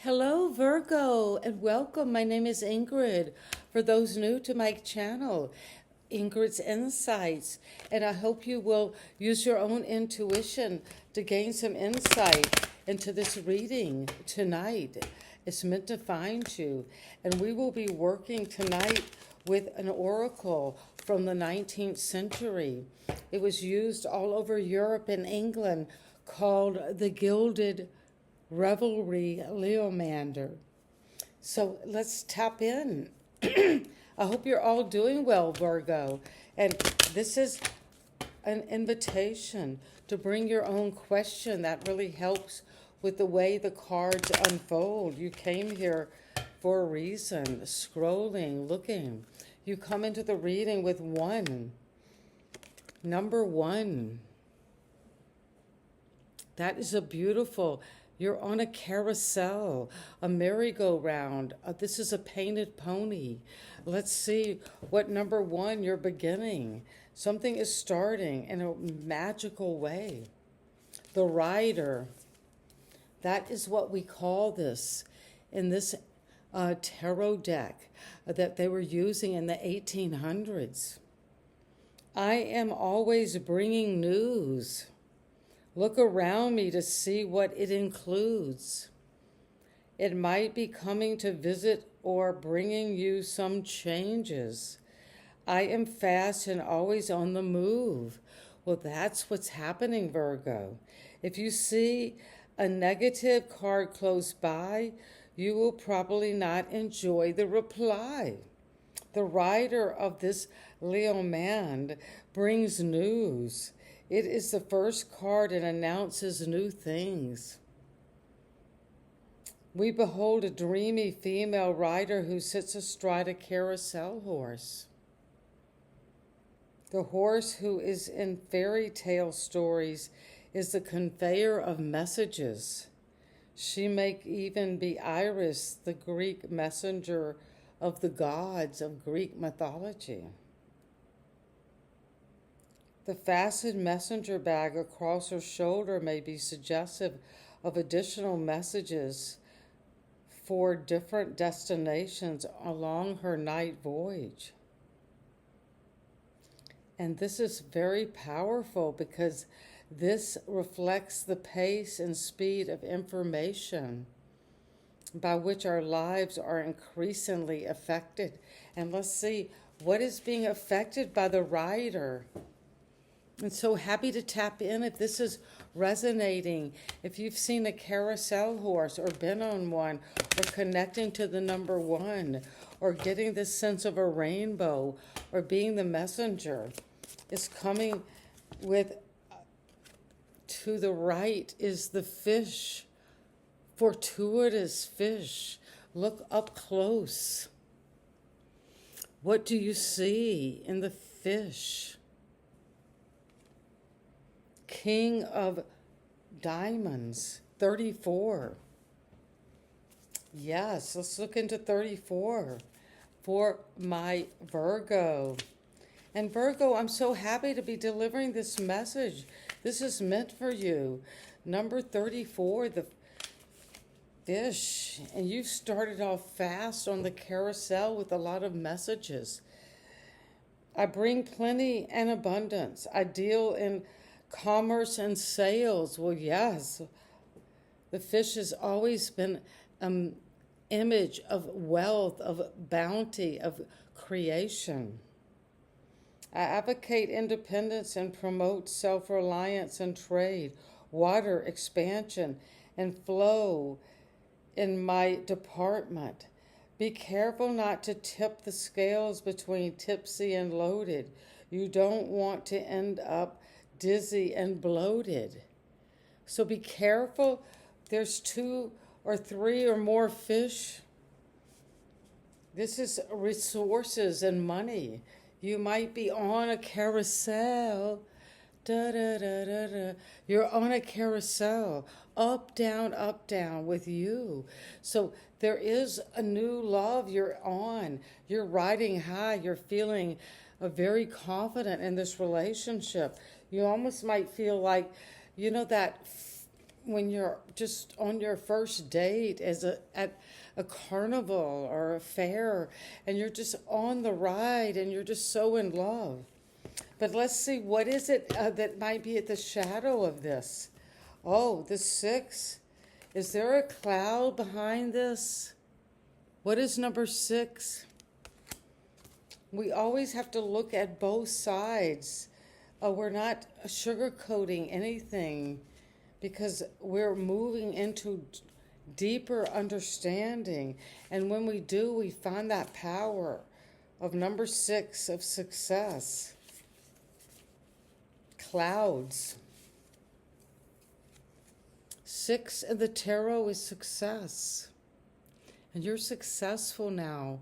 Hello, Virgo, and welcome. My name is Ingrid. For those new to my channel, Ingrid's Insights, and I hope you will use your own intuition to gain some insight into this reading tonight. It's meant to find you, and we will be working tonight with an oracle from the 19th century. It was used all over Europe and England, called the Gilded Revelry Leomander. So let's tap in. I hope you're all doing well, Virgo. And this is an invitation to bring your own question. That really helps with the way the cards unfold. You came here for a reason, scrolling, looking. You come into the reading with one. Number one. That is a beautiful. You're on a carousel, a merry-go-round. This is a painted pony. Let's see what number one you're beginning. Something is starting in a magical way. The rider. That is what we call this in this tarot deck that they were using in the 1800s. I am always bringing news. Look around me to see what it includes. It might be coming to visit or bringing you some changes. I am fast and always on the move. Well, that's what's happening, Virgo. If you see a negative card close by, you will probably not enjoy the reply. The rider of this Leomand brings news. It is the first card and announces new things. We behold a dreamy female rider who sits astride a carousel horse. The horse, who is in fairy tale stories, is the conveyor of messages. She may even be Iris, the Greek messenger of the gods of Greek mythology. The fastened messenger bag across her shoulder may be suggestive of additional messages for different destinations along her night voyage. And this is very powerful because this reflects the pace and speed of information by which our lives are increasingly affected. And let's see what is being affected by the rider. And so happy to tap in if this is resonating. If you've seen a carousel horse or been on one, or connecting to the number one, or getting this sense of a rainbow, or being the messenger, is coming with, to the right is the fish, fortuitous fish. Look up close. What do you see in the fish? King of Diamonds, 34. Yes, let's look into 34 for my Virgo. And Virgo, I'm so happy to be delivering this message. This is meant for you. Number 34, the fish. And you started off fast on the carousel with a lot of messages. I bring plenty and abundance. I deal in commerce and sales. Well, yes, the fish has always been an image of wealth, of bounty, of creation. I advocate independence and promote self-reliance and trade, water expansion, and flow in my department. Be careful not to tip the scales between tipsy and loaded. You don't want to end up dizzy and bloated. So be careful. There's 2 or 3 or more fish. This is resources and money. You might be on a carousel. Da, da, da, da, da. You're on a carousel. Up, down with you. So there is a new love you're on. You're riding high. You're feeling very confident in this relationship. You almost might feel like, that when you're just on your first date at a carnival or a fair, and you're just on the ride and you're just so in love. But let's see, what is it that might be at the shadow of this? Oh, the 6. Is there a cloud behind this? What is number 6? We always have to look at both sides. We're not sugarcoating anything because we're moving into deeper understanding. And when we do, we find that power of number 6 of success. Clouds. 6 in the tarot is success. And you're successful now,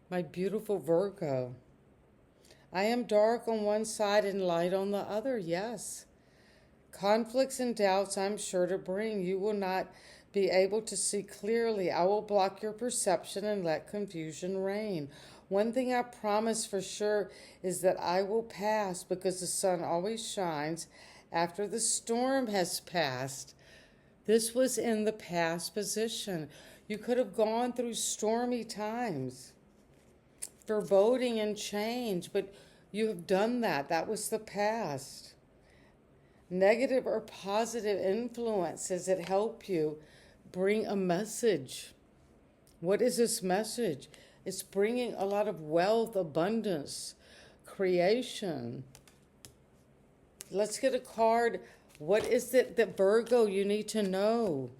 my beautiful Virgo. I am dark on one side and light on the other, yes. Conflicts and doubts I'm sure to bring. You will not be able to see clearly. I will block your perception and let confusion reign. One thing I promise for sure is that I will pass, because the sun always shines after the storm has passed. This was in the past position. You could have gone through stormy times, foreboding and change, but you have done that. That was the past. Negative or positive influences that help you bring a message. What is this message? It's bringing a lot of wealth, abundance, creation. Let's get a card. What is it that, Virgo, you need to know?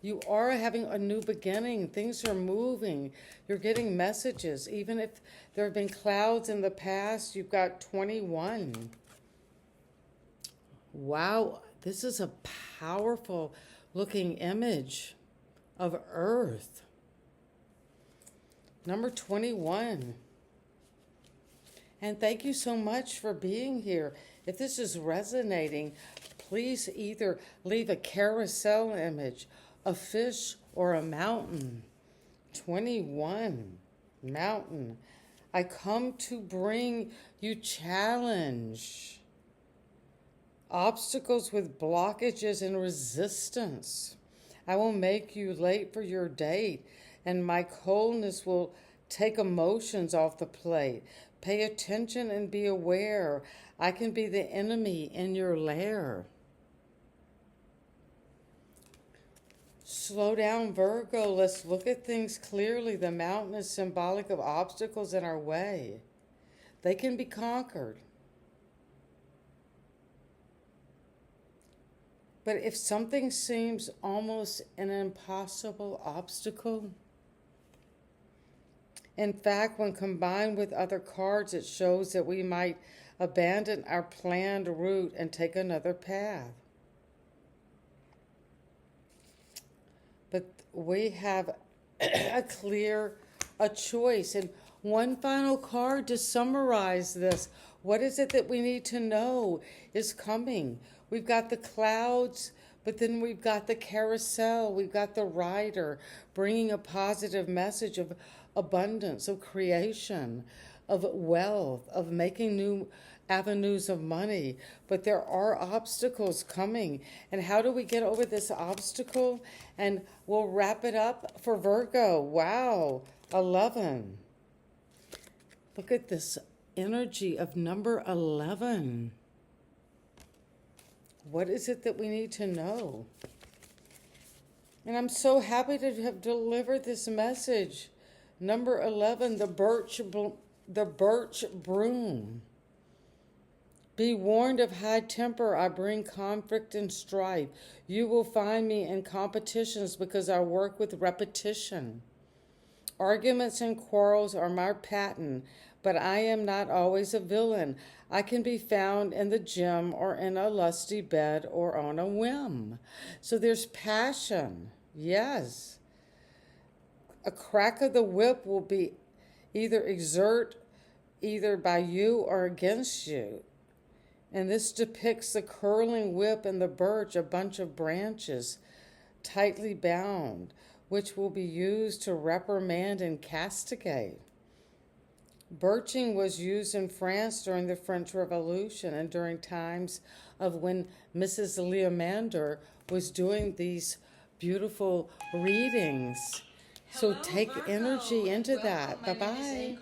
You are having a new beginning. Things are moving. You're getting messages. Even if there have been clouds in the past, you've got 21. Wow, this is a powerful looking image of Earth. Number 21. And thank you so much for being here. If this is resonating, please either leave a carousel image, a fish, or a mountain. 21. Mountain. I come to bring you challenge. Obstacles with blockages and resistance. I will make you late for your date, and my coldness will take emotions off the plate. Pay attention and be aware. I can be the enemy in your lair. Slow down, Virgo. Let's look at things clearly. The mountain is symbolic of obstacles in our way. They can be conquered. But if something seems almost an impossible obstacle, in fact, when combined with other cards, it shows that we might abandon our planned route and take another path. But we have a choice. And one final card to summarize this. What is it that we need to know is coming? We've got the clouds, but then we've got the carousel. We've got the rider bringing a positive message of abundance, of creation, of wealth, of making new avenues of money. But there are obstacles coming. And how do we get over this obstacle? And we'll wrap it up for Virgo. Wow, 11. Look at this energy of number 11. What is it that we need to know? And I'm so happy to have delivered this message. Number 11, the birch broom. Be warned of high temper. I bring conflict and strife. You will find me in competitions because I work with repetition. Arguments and quarrels are my pattern, but I am not always a villain. I can be found in the gym or in a lusty bed or on a whim. So there's passion, yes. A crack of the whip will be either by you or against you. And this depicts the curling whip and the birch, a bunch of branches tightly bound, which will be used to reprimand and castigate. Birching was used in France during the French Revolution and during times of when Mrs. Leomander was doing these beautiful readings. So Hello, take Virgo, energy into and that. welcome. My name is Bye-bye. Ingrid.